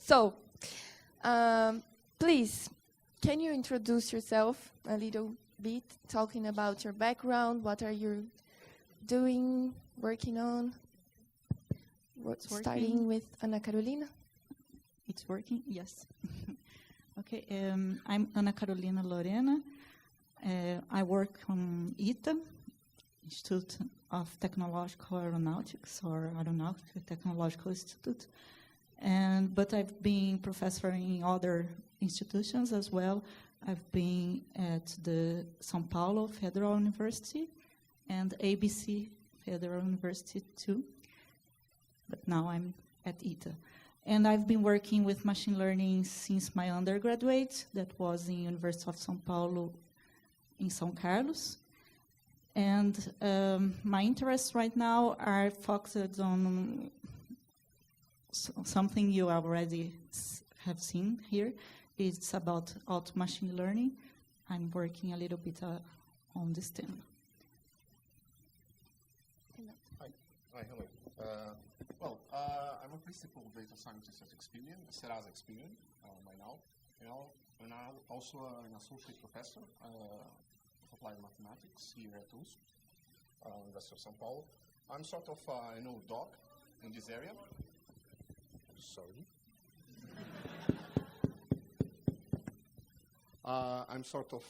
So, please, can you introduce yourself a little bit, talking about your background, what are you doing, working on? Starting with Ana Carolina. It's working? Yes. Okay, I'm Ana Carolina Lorena. I work on ITA, Institute of Technological Aeronautics, or Aeronautical Technological Institute. But I've been professor in other institutions as well. I've been at the Sao Paulo Federal University and ABC Federal University too. But now I'm at ITA. And I've been working with machine learning since my undergraduate. That was in University of Sao Paulo in São Carlos. And my interests right now are focused on something you already have seen here. It's about auto machine learning. I'm working a little bit on this theme. Hi, hello. I'm a principal data scientist at Experian, Serasa Experian, by now. And I'm also an associate professor of applied mathematics here at USP, University of Sao Paulo. I'm sort of an old dog in this area. Sorry. I'm sort of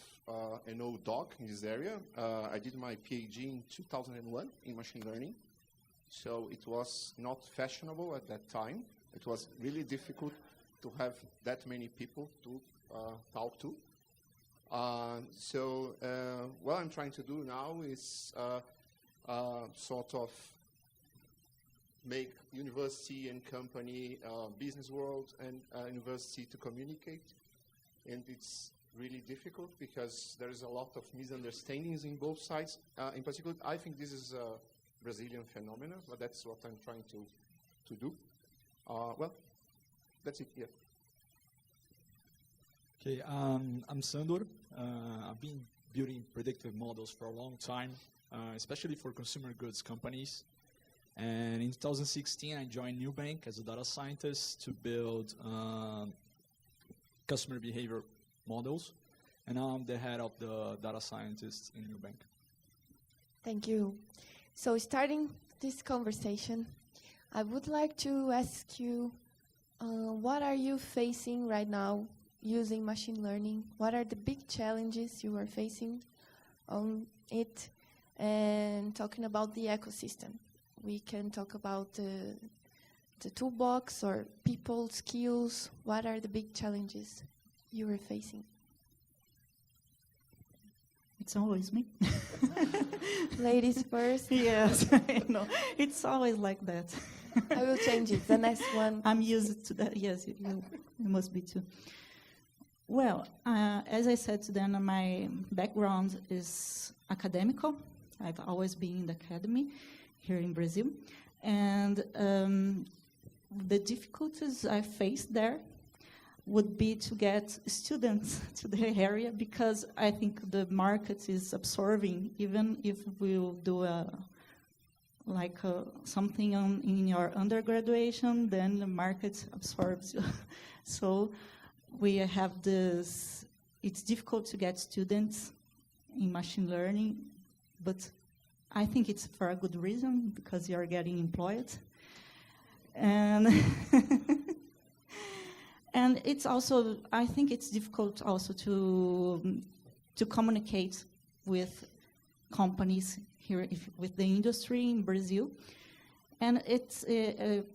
an old dog in this area. I did my PhD in 2001 in machine learning. So it was not fashionable at that time. It was really difficult to have that many people to talk to. What I'm trying to do now is sort of make university and company, business world and university to communicate. And it's really difficult because there is a lot of misunderstandings in both sides. In particular, I think this is a Brazilian phenomenon, but that's what I'm trying to do. That's it, yeah. Okay, I'm Sandor. I've been building predictive models for a long time, especially for consumer goods companies. And in 2016, I joined Nubank as a data scientist to build customer behavior models. And now I'm the head of the data scientists in Nubank. Thank you. So starting this conversation, I would like to ask you, what are you facing right now using machine learning? What are the big challenges you are facing on it? And talking about the ecosystem, we can talk about the toolbox or people skills. What are the big challenges you are facing? It's always me. Ladies first. Yes, I know. It's always like that. I will change it. The next one. I'm used to that. Yes, you must be too. Well, as I said to them, my background is academical. I've always been in the academy here in Brazil. And the difficulties I faced there would be to get students to the area, because I think the market is absorbing, even if we'll do something in your undergraduation, then the market absorbs you. So we have this, it's difficult to get students in machine learning, but I think it's for a good reason, because you're getting employed. And and it's also, I think it's difficult also to communicate with companies here, with the industry in Brazil. And it's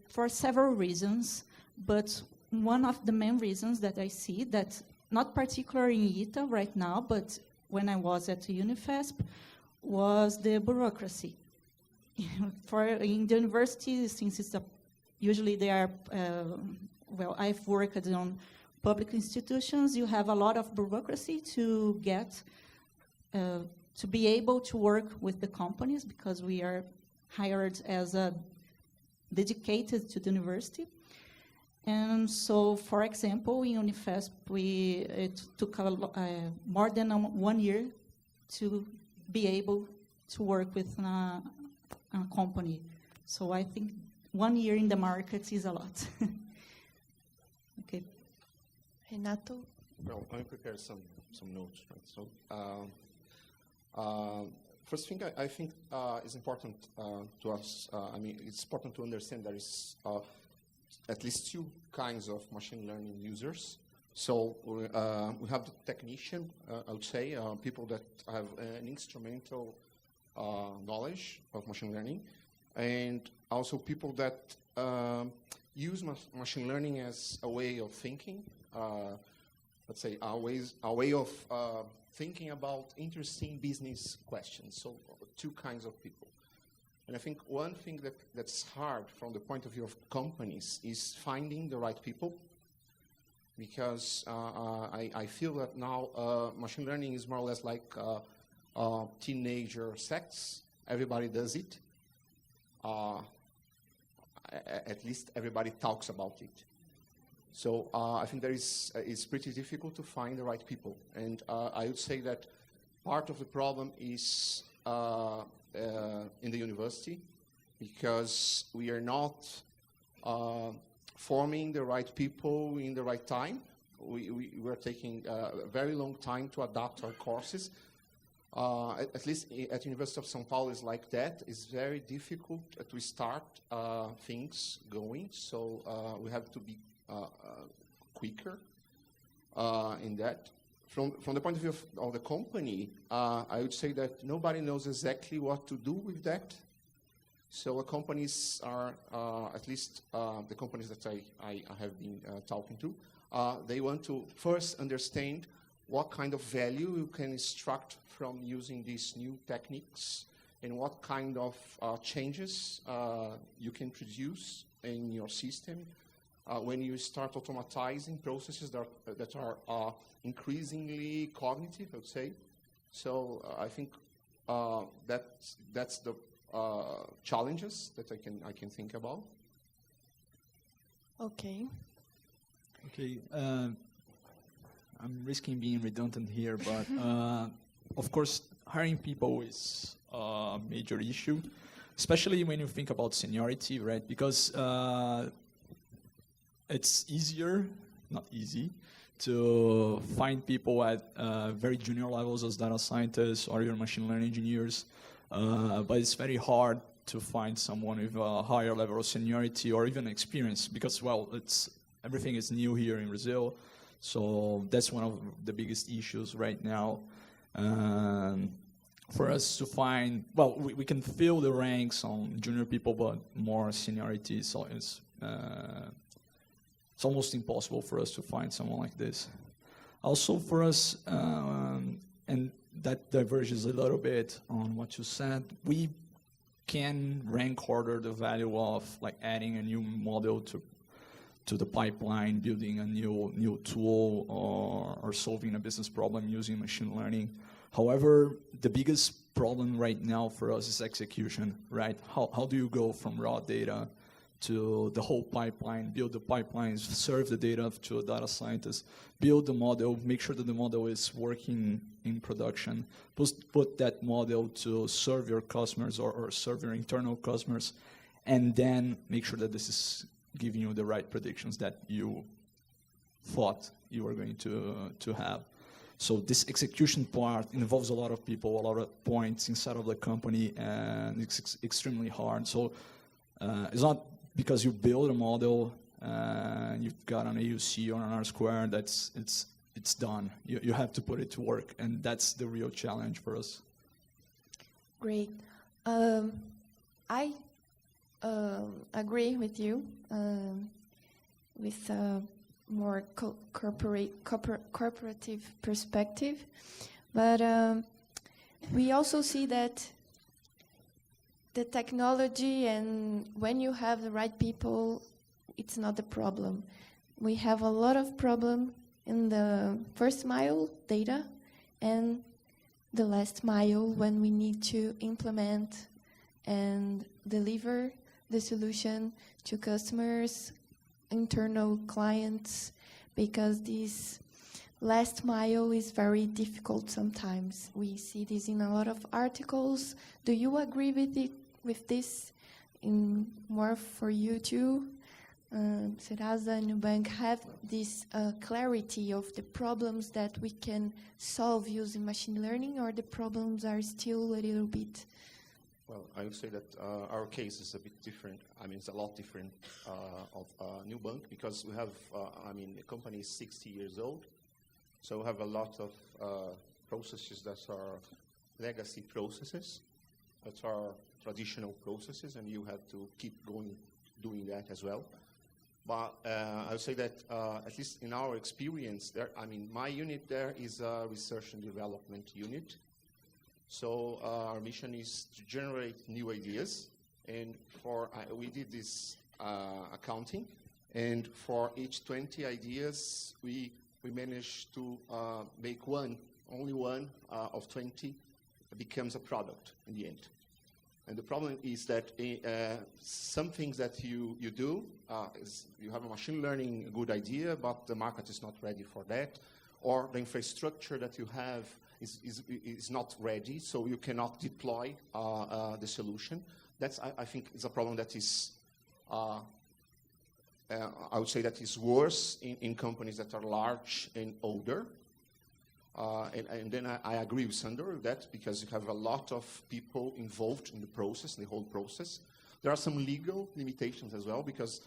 for several reasons, but one of the main reasons that I see, that not particularly in ITA right now, but when I was at Unifesp, was the bureaucracy. In the university, since it's usually they are, I've worked on public institutions, you have a lot of bureaucracy to get, to be able to work with the companies, because we are hired as dedicated to the university. And so, for example, in Unifesp, it took more than 1 year to be able to work with a company. So I think 1 year in the market is a lot. Renato? Well, I prepared some notes, right? So, first thing I think is important to us. I mean, it's important to understand there is at least two kinds of machine learning users. So we have the technician, I would say, people that have an instrumental knowledge of machine learning, and also people that use machine learning as a way of thinking. Let's say a way of thinking about interesting business questions. So two kinds of people. And I think one thing that's hard from the point of view of companies is finding the right people, because I feel that now machine learning is more or less like teenager sex. Everybody does it. At least everybody talks about it. So I think it's pretty difficult to find the right people. And I would say that part of the problem is in the university, because we are not forming the right people in the right time. We're taking a very long time to adapt our courses. At least at University of Sao Paulo is like that. It's very difficult to start things going. So we have to be quicker in that. From the point of view of the company, I would say that nobody knows exactly what to do with that. So companies are, at least the companies that I have been talking to, they want to first understand what kind of value you can extract from using these new techniques, and what kind of changes you can produce in your system when you start automatizing processes that are increasingly cognitive, I would say. So I think that's the challenges that I can think about. Okay. Okay. I'm risking being redundant here, but of course, hiring people is a major issue, especially when you think about seniority, right? Because it's easier, not easy, to find people at very junior levels as data scientists or even machine learning engineers, but it's very hard to find someone with a higher level of seniority or even experience, because, well, everything is new here in Brazil. So that's one of the biggest issues right now. For us to find, well, we can fill the ranks on junior people, but more seniority, so it's almost impossible for us to find someone like this. Also for us, and that diverges a little bit on what you said, we can rank harder the value of like adding a new model to the pipeline, building a new tool, or solving a business problem using machine learning. However, the biggest problem right now for us is execution, right? How do you go from raw data to the whole pipeline, build the pipelines, serve the data to a data scientist, build the model, make sure that the model is working in production, put that model to serve your customers or serve your internal customers, and then make sure that this is giving you the right predictions that you thought you were going to have. So this execution part involves a lot of people, a lot of points inside of the company, and it's extremely hard. So it's not because you build a model and you've got an AUC or an R-square that's it's done. You have to put it to work, and that's the real challenge for us. Great. I agree with you with a more corporative perspective, but we also see that the technology, and when you have the right people, it's not the problem. We have a lot of problem in the first mile data and the last mile when we need to implement and deliver the solution to customers, internal clients, because this last mile is very difficult sometimes. We see this in a lot of articles. Do you agree with this? In more for you too? Serasa and Nubank have this clarity of the problems that we can solve using machine learning, or the problems are still a little bit? Well, I would say that our case is a bit different. I mean, it's a lot different of Nubank, because we have, the company is 60 years old, so we have a lot of processes that are legacy processes, that are traditional processes, and you have to keep doing that as well. But I would say that, at least in our experience, my unit there is a research and development unit. So our mission is to generate new ideas, and we did this accounting, and for each 20 ideas, we managed to make only one of 20 becomes a product in the end. And the problem is that some things that you do is you have a machine learning good idea, but the market is not ready for that, or the infrastructure that you have is not ready, so you cannot deploy the solution. That's, I think, is a problem that is, I would say that is worse in companies that are large and older. And then I agree with Sandor with that, because you have a lot of people involved in the process, the whole process. There are some legal limitations as well, because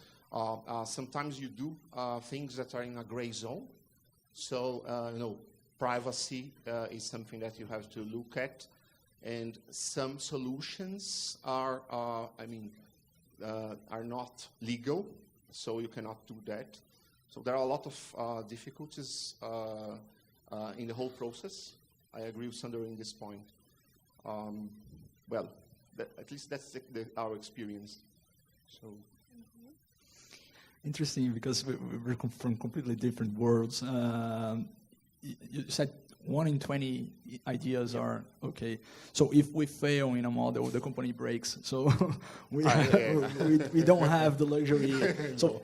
sometimes you do things that are in a gray zone. So, privacy is something that you have to look at, and some solutions are not legal, so you cannot do that. So there are a lot of difficulties in the whole process. I agree with Sandor in this point. At least that's our experience. So. Interesting, because we're from completely different worlds. You said 1 in 20 ideas are okay. So if we fail in a model, the company breaks. So we don't have the luxury. So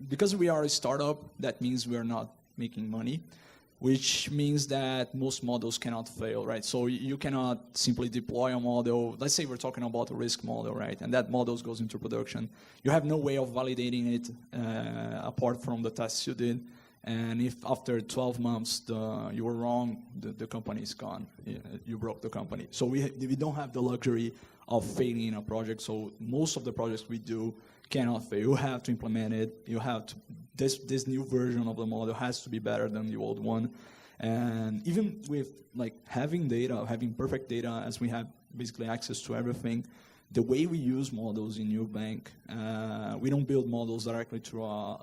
because we are a startup, that means we are not making money, which means that most models cannot fail, right? So you cannot simply deploy a model. Let's say we're talking about a risk model, right? And that model goes into production. You have no way of validating it apart from the tests you did. And if after 12 months you were wrong, the company is gone. You broke the company. So we don't have the luxury of failing in a project. So most of the projects we do cannot fail. You have to implement it. You have to. This new version of the model has to be better than the old one. And even with having data, having perfect data, as we have basically access to everything, the way we use models in Nubank, we don't build models directly to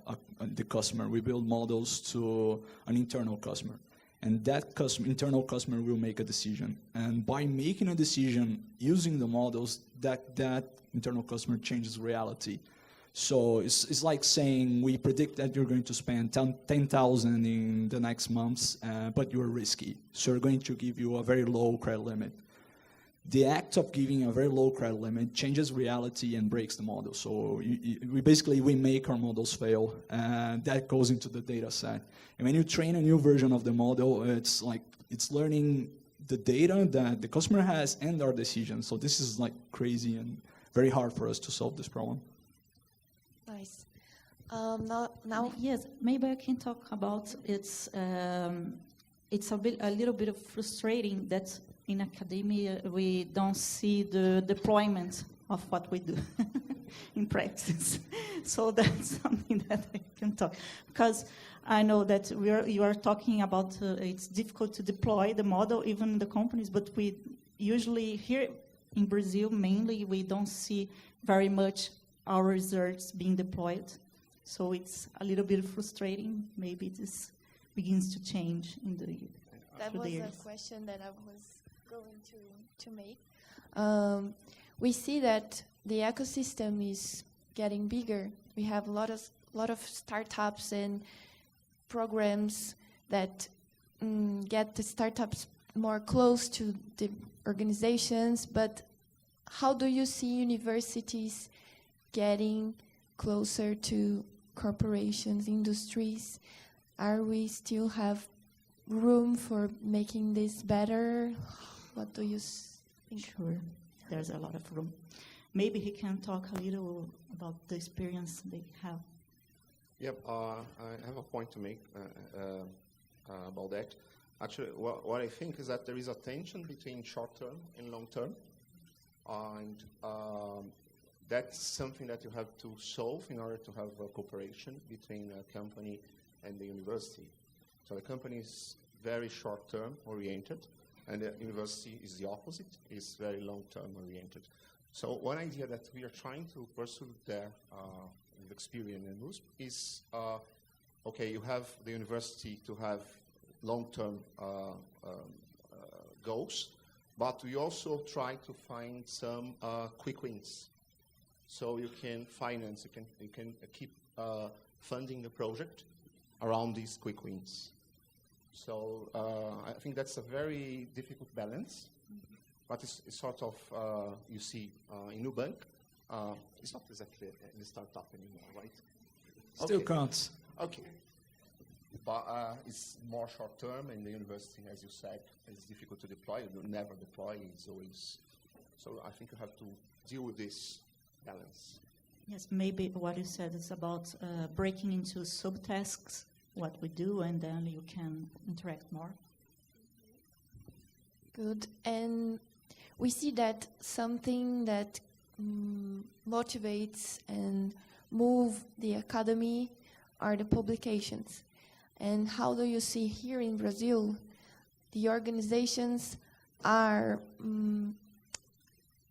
the customer. We build models to an internal customer. And that internal customer will make a decision. And by making a decision using the models, that internal customer changes reality. So it's like saying we predict that you're going to spend 10,000 in the next months, but you're risky. So we're going to give you a very low credit limit. The act of giving a very low credit limit changes reality and breaks the model. So we make our models fail, and that goes into the data set. And when you train a new version of the model, it's learning the data that the customer has and our decisions. So this is crazy and very hard for us to solve this problem. Nice. Now, yes, maybe I can talk about it's a little bit of frustrating that in academia we don't see the deployment of what we do in practice. So that's something that I can talk, because I know that you are talking about it's difficult to deploy the model even in the companies, but we usually here in Brazil mainly we don't see very much our results being deployed. So it's a little bit frustrating. Maybe this begins to change in the year. That was a question that I was going to make. We see that the ecosystem is getting bigger. We have a lot of startups and programs that get the startups more close to the organizations. But how do you see universities getting closer to corporations, industries? Are we still have room for making this better? What do you think? Sure, there's a lot of room. Maybe he can talk a little about the experience they have Yep, I have a point to make about that. Actually, what I think is that there is a tension between short-term and long-term, and that's something that you have to solve in order to have a cooperation between a company and the university. So the company is very short-term oriented, and the university is the opposite, is very long-term oriented. So one idea that we are trying to pursue there with Experian and USP is, okay, you have the university to have long-term goals, but we also try to find some quick wins. So you can finance, you can keep funding the project around these quick wins. So I think that's a very difficult balance, but it's sort of, you see, in Nubank, it's not exactly a startup anymore, right? Still counts. Okay. But it's more short term, and the university, as you said, is difficult to deploy. You never deploy, it's always. So I think you have to deal with this balance. Yes, maybe what you said is about breaking into subtasks, what we do, and then you can interact more. Good. And we see that something that motivates and move the academy are the publications. And how do you see here in Brazil, the organizations are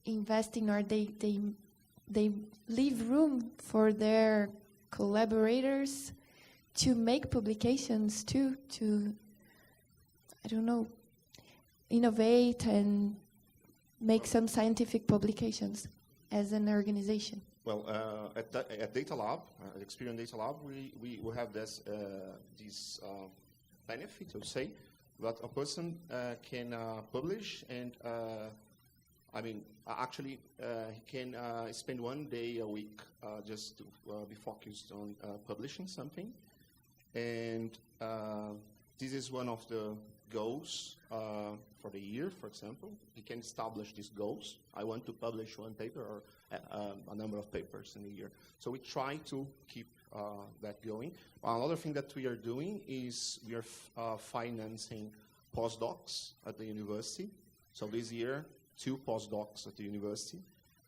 investing, or they leave room for their collaborators to make publications too, to, I don't know, innovate and make some scientific publications as an organization? Well, at Data Lab, at Experian Data Lab, we have this benefit, I would say, that a person can publish, and actually he can spend 1 day a week just to be focused on publishing something. And this is one of the goals for the year, for example. He can establish these goals. I want to publish 1 paper or a number of papers in a year. So we try to keep that going. Another thing that we are doing is we are financing postdocs at the university. So this year, 2 postdocs at the university.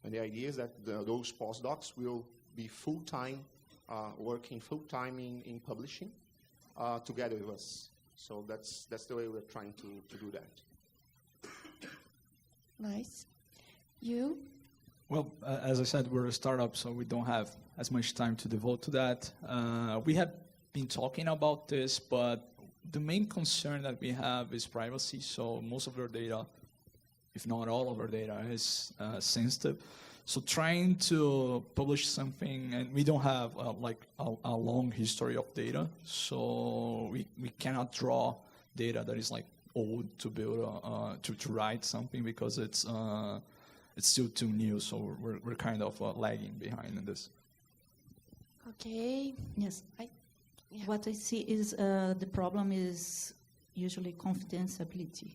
And the idea is that those postdocs will be full-time, working full-time in publishing together with us. So that's the way we're trying to do that. Nice. You? Well, as I said, we're a startup, so we don't have as much time to devote to that. We have been talking about this, but the main concern that we have is privacy. So most of our data, if not all of our data, is sensitive. So trying to publish something, and we don't have a long history of data, so we cannot draw data that is old to build to write something, because it's still too new. So we're kind of lagging behind in this. Okay. Yes. Yeah. What I see is the problem is usually confidentiality.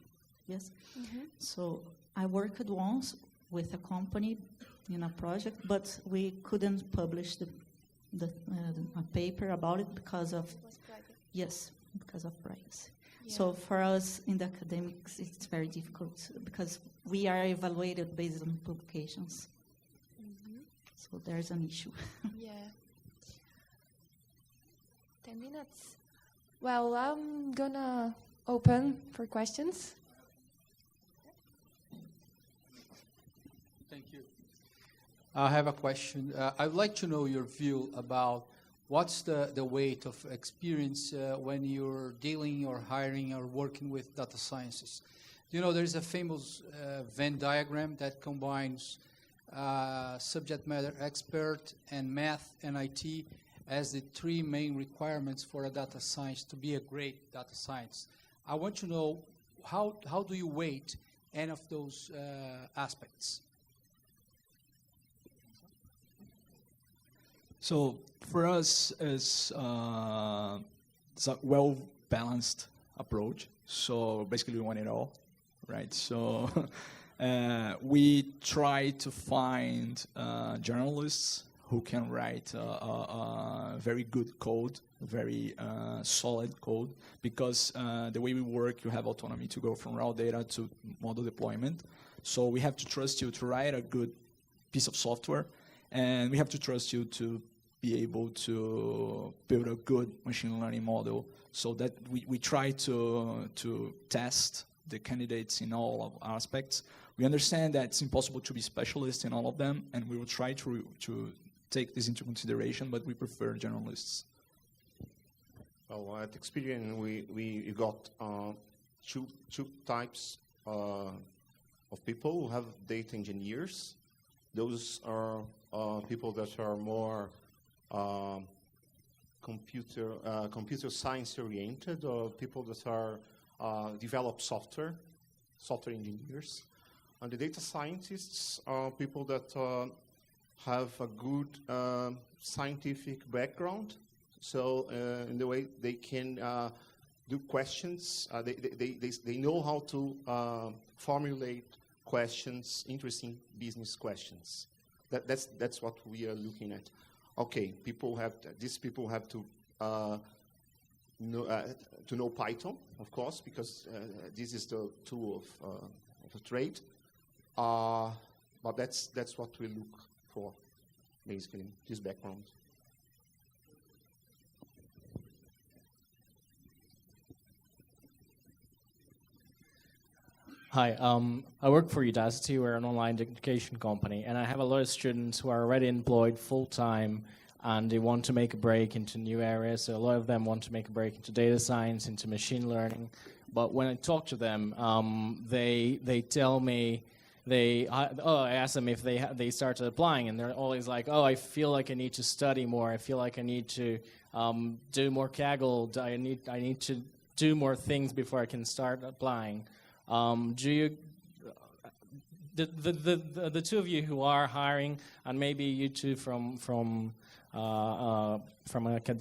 Yes. Mm-hmm. So I worked once with a company in a project, but we couldn't publish a paper about it because of because of privacy. Yeah. So for us in the academics, it's very difficult because we are evaluated based on publications. Mm-hmm. So there's an issue. Yeah. 10 minutes. Well, I'm gonna open for questions. Thank you. I have a question. I'd like to know your view about what's the weight of experience when you're dealing or hiring or working with data sciences. There's a famous Venn diagram that combines subject matter expert and math and IT as the 3 main requirements for a data science to be a great data science. I want to know how do you weight any of those aspects? So for us, it's a well-balanced approach. So basically, we want it all, right? So we try to find journalists who can write very good code, very solid code, because the way we work, you have autonomy to go from raw data to model deployment. So we have to trust you to write a good piece of software, and we have to trust you to be able to build a good machine learning model, so that we try to test the candidates in all of aspects. We understand that it's impossible to be specialists in all of them, and we will try to take this into consideration, but we prefer generalists. Well, at Experian, we got two types of people who have data engineers. Those are people that are more computer science oriented, or people that are develop software engineers. And the data scientists are people that have a good scientific background. So in the way they can do questions, they know how to formulate questions, interesting business questions. That's what we are looking at. Okay, these people have to know Python, of course, because this is the tool of a trade. But that's what we look for, basically, this background. Hi, I work for Udacity. We're an online education company, and I have a lot of students who are already employed full-time, and they want to make a break into new areas. So a lot of them want to make a break into data science, into machine learning. But when I talk to them, they tell me, I ask them if they started applying, and they're always like, oh, I feel like I need to study more. I feel like I need to do more Kaggle. I need to do more things before I can start applying. Do you, the two of you who are hiring, and maybe you two from an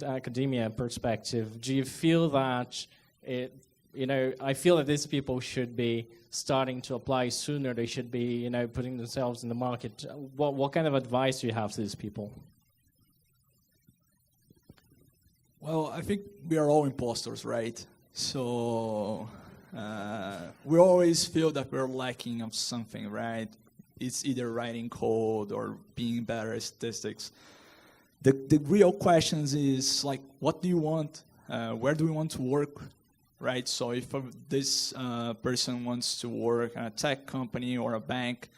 academia perspective, do you feel that I feel that these people should be starting to apply sooner? They should be, putting themselves in the market. What kind of advice do you have to these people? Well, I think we are all imposters, right? So we always feel that we're lacking of something, right? It's either writing code or being better at statistics. The real questions is like, what do you want? Where do we want to work? Right, so if this person wants to work at a tech company or a bank,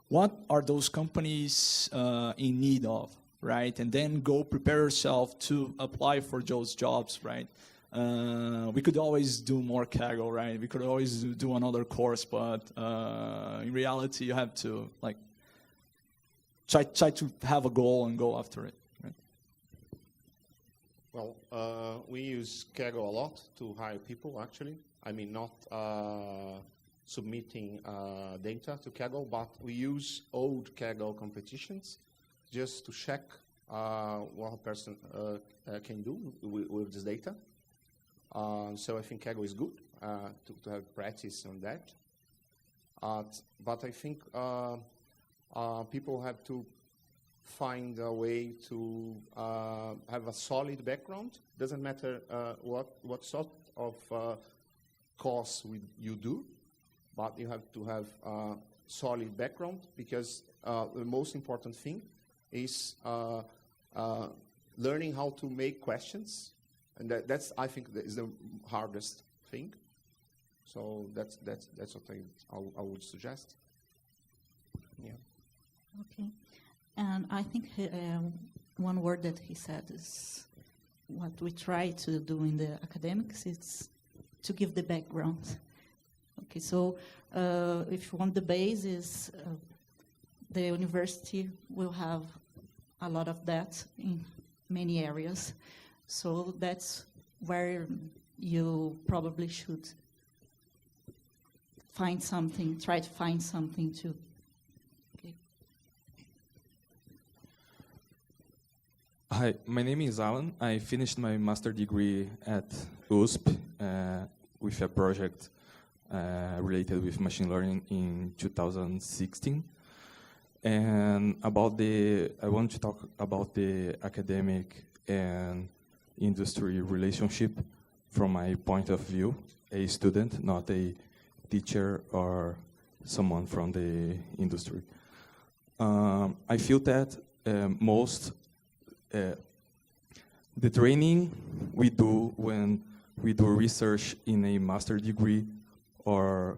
what are those companies in need of, right? And then go prepare yourself to apply for those jobs, right? We could always do more Kaggle, right? We could always do another course, but in reality, you have to try to have a goal and go after it. Well, we use Kaggle a lot to hire people, actually. I mean, not submitting data to Kaggle, but we use old Kaggle competitions just to check what a person can do with this data. So I think Kaggle is good to have practice on that. But I think people have to find a way to have a solid background. Doesn't matter what sort of course you do, but you have to have a solid background, because the most important thing is learning how to make questions, and that's I think that is the hardest thing. So that's what I would suggest. Yeah. Okay. And I think one word that he said is what we try to do in the academics is to give the background. Okay, so if you want the basis, the university will have a lot of that in many areas. So that's where you probably should find something, try to find something to. Hi, my name is Alan. I finished my master degree at USP with a project related with machine learning in 2016. And I want to talk about the academic and industry relationship from my point of view, a student, not a teacher or someone from the industry. I feel that the training we do when we do research in a master degree or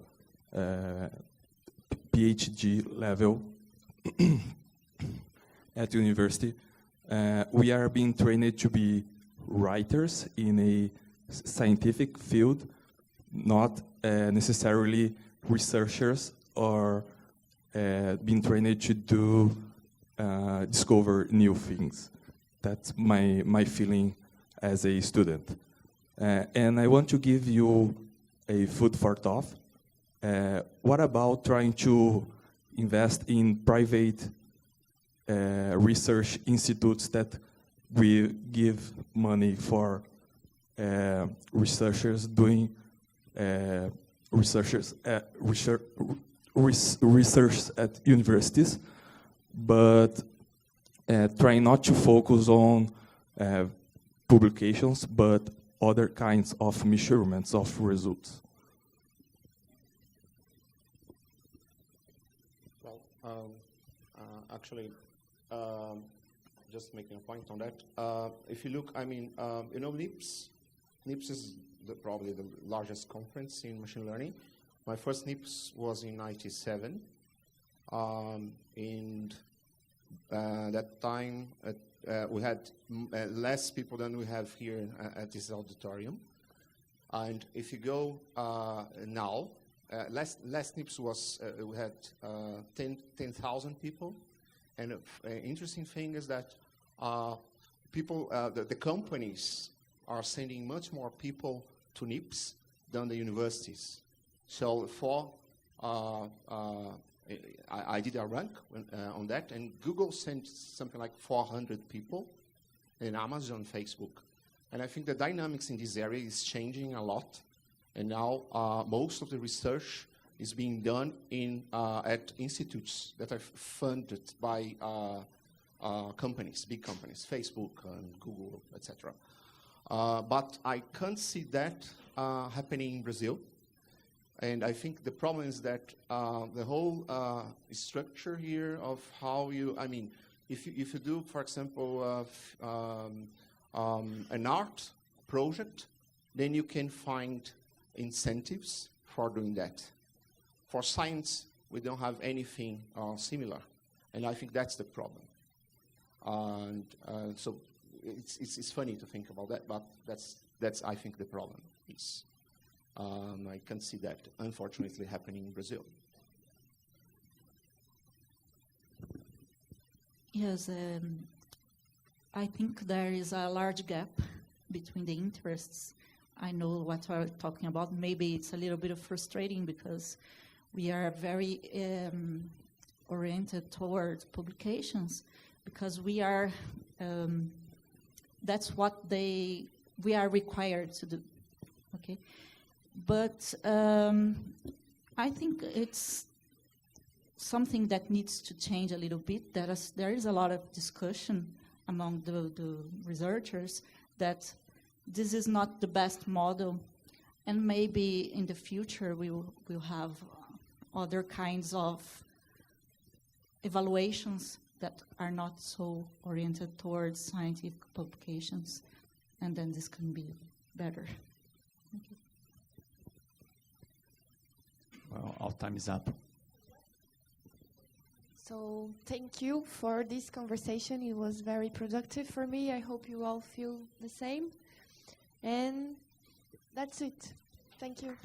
PhD level at university, we are being trained to be writers in a scientific field, not necessarily researchers or being trained to do discover new things. That's my feeling as a student. And I want to give you a food for thought. What about trying to invest in private research institutes that will give money for researchers doing research at universities, but trying not to focus on publications, but other kinds of measurements of results? Well, actually, just making a point on that. If you look, NIPS. NIPS is probably the largest conference in machine learning. My first NIPS was in '97, and that time we had less people than we have here at this auditorium. And if you go now, last NIPS was we had 10,000 people. And interesting thing is that the companies are sending much more people to NIPS than the universities. So I did a rank on that, and Google sent something like 400 people, and Amazon, Facebook. And I think the dynamics in this area is changing a lot. And now most of the research is being done at institutes that are funded by companies, big companies, Facebook and Google, etc. But I can't see that happening in Brazil. And I think the problem is that the whole structure here of how if you do, for example, an art project, then you can find incentives for doing that. For science, we don't have anything similar, and I think that's the problem. And so it's funny to think about that, but that's I think the problem is. I can see that, unfortunately, happening in Brazil. Yes, I think there is a large gap between the interests. I know what we're talking about. Maybe it's a little bit frustrating because we are very oriented towards publications, because we are. That's what we are required to do. Okay. But I think it's something that needs to change a little bit. There is a lot of discussion among the researchers that this is not the best model, and maybe in the future we'll have other kinds of evaluations that are not so oriented towards scientific publications, and then this can be better. Okay. Well, our time is up. So thank you for this conversation. It was very productive for me. I hope you all feel the same. And that's it. Thank you.